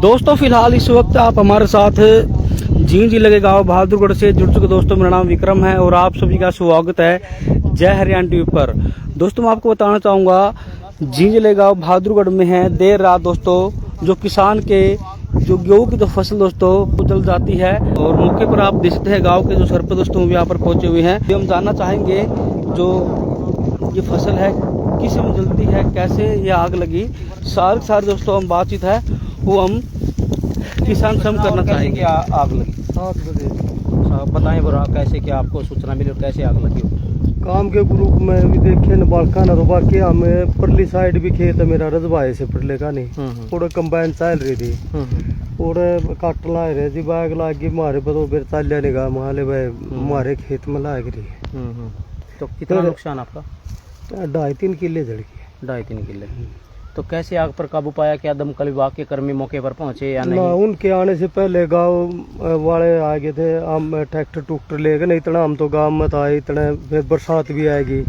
दोस्तों फिलहाल इस वक्त आप हमारे साथ जींद जिले गांव बहादुरगढ़ से जुड़ चुके। दोस्तों मेरा नाम विक्रम है और आप सभी का स्वागत है जय हरियाणा टीवी पर। दोस्तों मैं आपको बताना चाहूँगा जींद जिले गांव बहादुरगढ़ में है देर रात दोस्तों जो किसान के जो गेहूँ की तो फसल दोस्तों जल जाती है और मौके पर आप देख सकते हैं गाँव के जो सरपंच दोस्तों भी यहाँ पर पहुंचे हुए हैं। हम जानना चाहेंगे जो ये फसल है किस में जलती है, कैसे ये आग लगी, सारे दोस्तों हम बातचीत है वो हम किसान से हम करना चाहेंगे। आग लगी 7 बजे। बताएं बरा कैसे क्या आपको सूचना मिली और कैसे आग लगी? काम के ग्रुप में भी देखे न बालका न तो बाकी हमें परली साइड भी खेत है मेरा रजवाए से पड़ले का नहीं थोड़ा कंबाइन चल रही थी थोड़े कट लाए रहे जी बैग लागी मारे पर फिर चालिया निगाह माले भाई हमारे खेत में लाग रही। तो कितना नुकसान आपका? 2.5-3 किले जल गए। 2.5-3 किले। तो कैसे आग पर काबू पाया? क्या दमकल विभाग के कर्मी मौके पर पहुंचे या नहीं? उनके आने से पहले गांव वाले आ गए थे। हम ट्रैक्टर टूक्टर ले गए, नहीं इतना हम तो गांव में था इतना। फिर बरसात भी आएगी,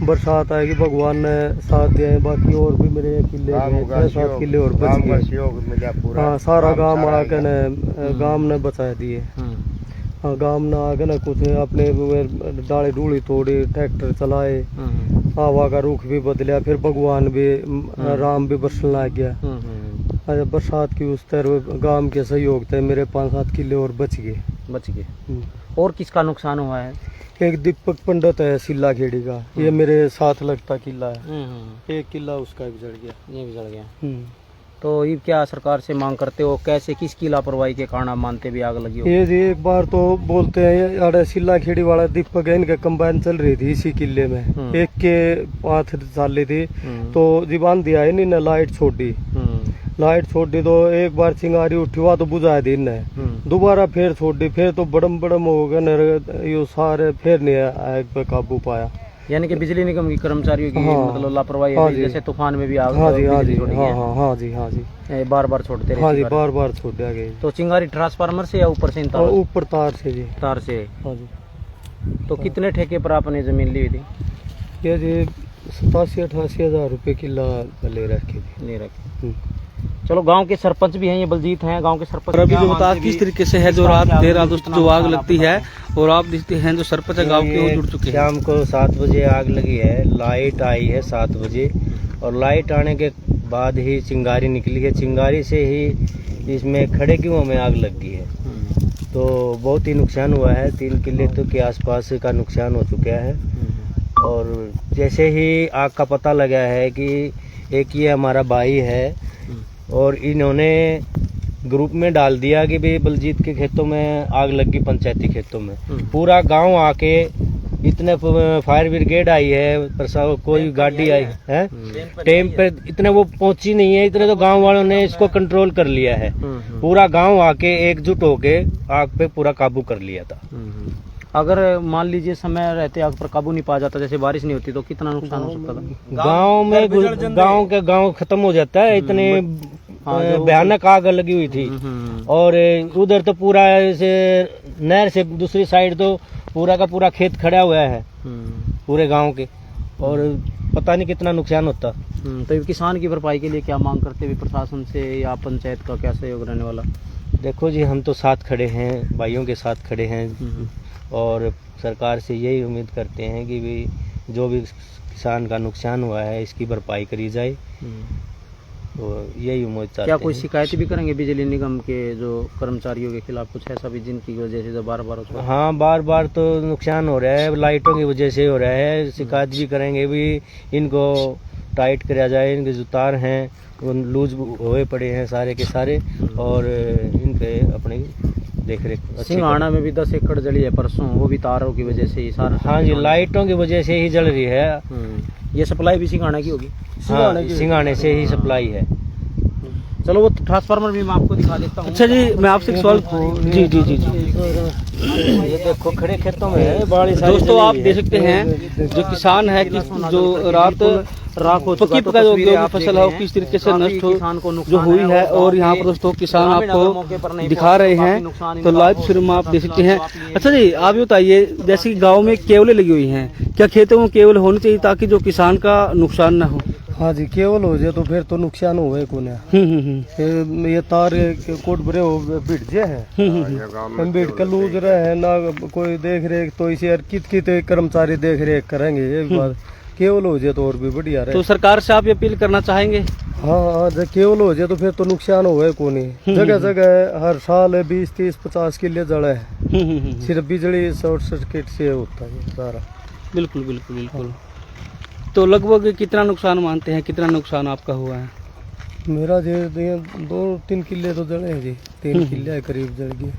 बरसात आएगी भगवान ने साथ दिया। बाकी और भी मेरे किले 6-7 किले और बच गए। हाँ सारा गाँव आके न गाँव ने बचा दिए। हाँ गाँव ने आगे न कुछ अपने डाली डूली तोड़ी, ट्रैक्टर चलाए, हवा का रुख भी बदलिया, फिर भगवान भी राम भी बरसन लग गया। बरसात की उस तरह गांव के सहयोग थे मेरे 5-7 किले और बच गए। और किसका नुकसान हुआ है? एक दीपक पंडित है सिल्ला खेड़ी का, ये मेरे साथ लगता किला है। 1 किला उसका भी जल गया। ये भी जल गया। तो ये क्या सरकार से मांग करते हो? कैसे किसकी लापरवाही के कारण आप मानते भी आग लगी हो? ये जी एक बार तो बोलते हैं अरे सिल्ला खेड़ी वाला दीपक है, इनके कंबाइन चल रही थी इसी किले में, एक के 5 साल थी तो जीवान दिया है इन्हें लाइट छोड़ दी। लाइट छोड़ दी तो एक बार चिंगारी उठी हुआ तो बुझा दी इन्हें, दोबारा फिर छोड़ दी, फिर तो बड़म हो गए यो सारे, फिर नहीं आग पे काबू पाया। यानी कि बिजली निगम की कर्मचारियों की मतलब लापरवाही है। जैसे तूफान में भी आग हाँ जी बार छोड़ते रहे। हाँ जी बार छोड़ दिया गया। तो चिंगारी ट्रांसफार्मर से या ऊपर से? ऊपर तार से जी। तार से। हाँ जी। तो कितने ठेके पर आपने जमीन ली थी? ये जी 87-88 हजार रुपए किला ले रखे। चलो गांव के सरपंच भी हैं, ये बलजीत हैं गांव के सरपंच। अभी जो बता किस तरीके से है जो रात देर रात दोस्तों जो आग लगती है और आप देखते हैं जो सरपंच है गांव के वो जुड़ चुके हैं। शाम को 7 बजे आग लगी है, लाइट आई है 7 बजे और लाइट आने के बाद ही चिंगारी निकली है। चिंगारी से ही इसमें खड़े क्यों में आग लग गई है। तो बहुत ही नुकसान हुआ है, 3 किले तो के आसपास का नुकसान हो चुका है। और जैसे ही आग का पता लगा है कि एक ये हमारा भाई है और इन्होंने ग्रुप में डाल दिया कि भाई बलजीत के खेतों में आग लगी, पंचायती खेतों में। पूरा गांव आके इतने फायर ब्रिगेड आई है, कोई गाड़ी आई है टाइम पे, इतने वो पहुंची नहीं है, इतने तो गांव वालों ने इसको कंट्रोल कर लिया है। पूरा गांव आके एकजुट होके आग पे पूरा काबू कर लिया था। अगर मान लीजिए समय रहते आग पर काबू नहीं पा जाता, जैसे बारिश नहीं होती, तो कितना नुकसान हो सकता था? गांव में गांव खत्म हो जाता है, इतने भयानक आग लगी हुई थी। और उधर तो पूरा से नहर से दूसरी साइड तो पूरा का पूरा खेत खड़ा हुआ है पूरे गांव के, और पता नहीं कितना नुकसान होता। तो किसान की भरपाई के लिए क्या मांग करते हुए प्रशासन से या पंचायत का क्या सहयोग रहने वाला? देखो जी हम तो साथ खड़े हैं, भाइयों के साथ खड़े हैं और सरकार से यही उम्मीद करते हैं कि भी जो भी किसान का नुकसान हुआ है इसकी भरपाई करी जाए। तो यही उम्मीद चाहते हैं। क्या कोई शिकायत भी करेंगे बिजली निगम के जो कर्मचारियों के खिलाफ, कुछ ऐसा भी जिनकी वजह से जो बार बार होता है? हाँ बार तो नुकसान हो रहा है, लाइटों की वजह से हो रहा है। शिकायत भी करेंगे भी इनको टाइट कराया जाए, इनके जो तार हैं वो लूज हुए पड़े हैं सारे के सारे, और इन पे अपने देख रेख। सिंघाना में भी 10 एकड़ जली है परसों, वो भी तारों की वजह से ही सारा। हाँ जी लाइटों की वजह से ही जल रही है। ये सप्लाई भी सिंघाना की होगी? हाँ सिंघाने से ही सप्लाई है। चलो वो ट्रांसफार्मर भी मैं आपको दिखा देता हूँ। अच्छा जी मैं आपसे एक सवाल जी ये देखो खड़े खेतों में है बाड़ी। दोस्तों आप देख सकते हैं जो किसान है कि जो रात राख हो चुका, पक्की जो गेहूं की फसल है वो किस तरीके से नष्ट हो जो हुई है। और यहाँ पर दोस्तों किसान आपको दिखा रहे हैं, तो लाइव शुरू में आप देख सकते हैं। अच्छा जी आप ये बताइए जैसे कि गाँव में केवलें लगी हुई हैं, क्या खेतों में केवल होनी चाहिए ताकि जो किसान का नुकसान न हो? हाँ जी, केवल हो जाए तो फिर तो नुकसान हुए को ना। ये तार के कोट भरे हो बिट जे हैं, हम बिट के लूज रहे हैं ना, कोई देख रेख तो इसे यार कित कर्मचारी देख रेख करेंगे, ये बात केवल हो जाए तो और भी बढ़िया रहे। तो सरकार से आप ये अपील करना चाहेंगे? हाँ, जब केवल हो जाए तो फिर तो नुकसान हुए को नहीं। जगह जगह हर साल 20, 30, 50 किले जड़ा है, सिर्फ बिजली शॉर्ट सर्किट से होता है सारा। बिल्कुल बिल्कुल बिल्कुल। तो लगभग कितना नुकसान मानते हैं, कितना नुकसान आपका हुआ है? मेरा जो 2-3 किले तो जड़े हैं जी, 3 किले करीब जड़ गए।